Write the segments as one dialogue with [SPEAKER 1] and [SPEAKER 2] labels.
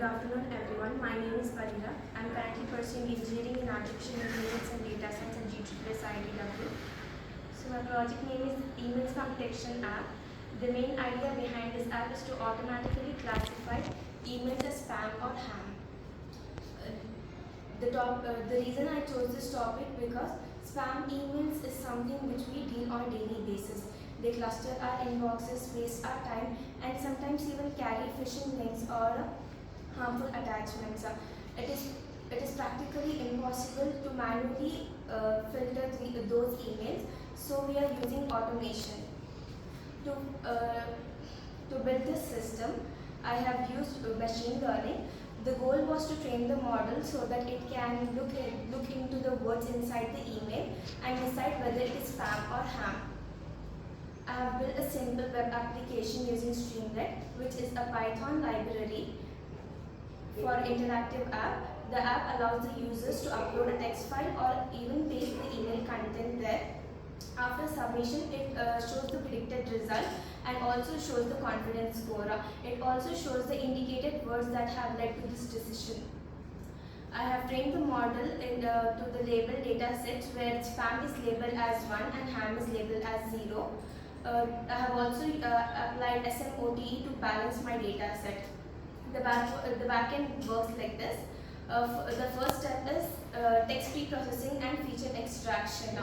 [SPEAKER 1] Good afternoon everyone. My name is Parira. I am currently pursuing engineering in artificial intelligence and data science at GSS IDW. So my project name is Email Spam Detection App. The main idea behind this app is to automatically classify emails as spam or ham. The reason I chose this topic because spam emails is something which we deal on a daily basis. They cluster our inboxes, waste our time, and sometimes even carry phishing links or harmful attachments. It is practically impossible to manually filter those emails, so we are using automation. To build this system, I have used machine learning. The goal was to train the model so that it can look into the words inside the email and decide whether it is spam or ham. I have built a simple web application using Streamlit, which is a Python library for interactive app. The app allows the users to upload a text file or even paste the email content there. After submission, it shows the predicted result and also shows the confidence score. It also shows the indicated words that have led to this decision. I have trained the model to the label data sets where spam is labeled as 1 and ham is labeled as 0. I have also applied SMOTE to balance my data set. The backend works like this. The first step is text pre-processing and feature extraction.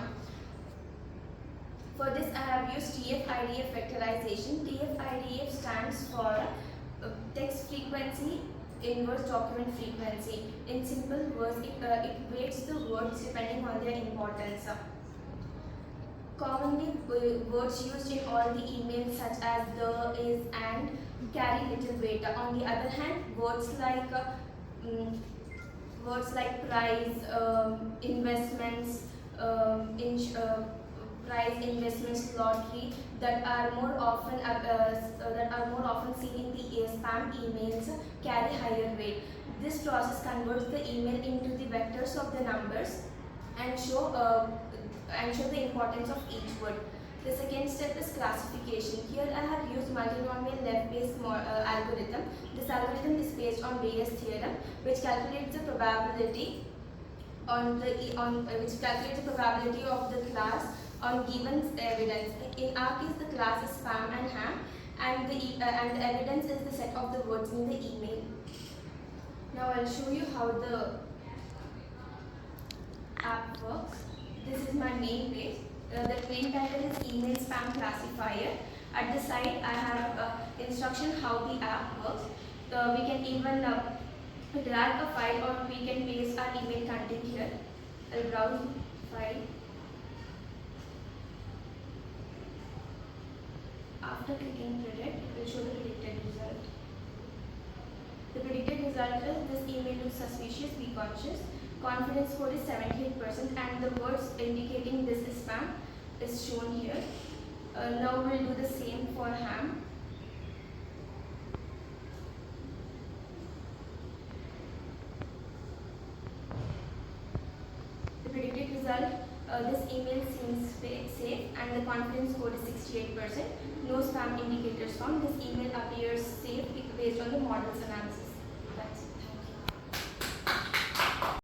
[SPEAKER 1] For this, I have used TF-IDF vectorization. TF-IDF stands for text frequency inverse document frequency. In simple words, it weights the words depending on their importance. Commonly, words used in all the emails such as the, is, and carry little weight. On the other hand, words like price, investments, price, investments, lottery that are more often seen in the spam emails carry higher weight. This process converts the email into the vectors of the numbers and show the importance of each word. The second step is classification. Here I have used multinomial left-based algorithm. This algorithm is based on Bayes' theorem, which calculates the probability of the class on given evidence. In our case, the class is spam and ham, and the evidence is the set of the words in the email. Now I'll show you how the app works. This is my main page. The main title is Email Spam Classifier. At the side, I have instruction how the app works. We can even drag a file or we can paste our email content here. I'll browse file. After clicking predict, it will show the predicted result. The predicted result is this email looks suspicious, be cautious. Confidence score is 78% and the words indicating this is spam is shown here. Now we'll do the same for ham. The predicted result, this email seems safe and the confidence score is 68%. No spam indicators found. This email appears safe based on the model's analysis.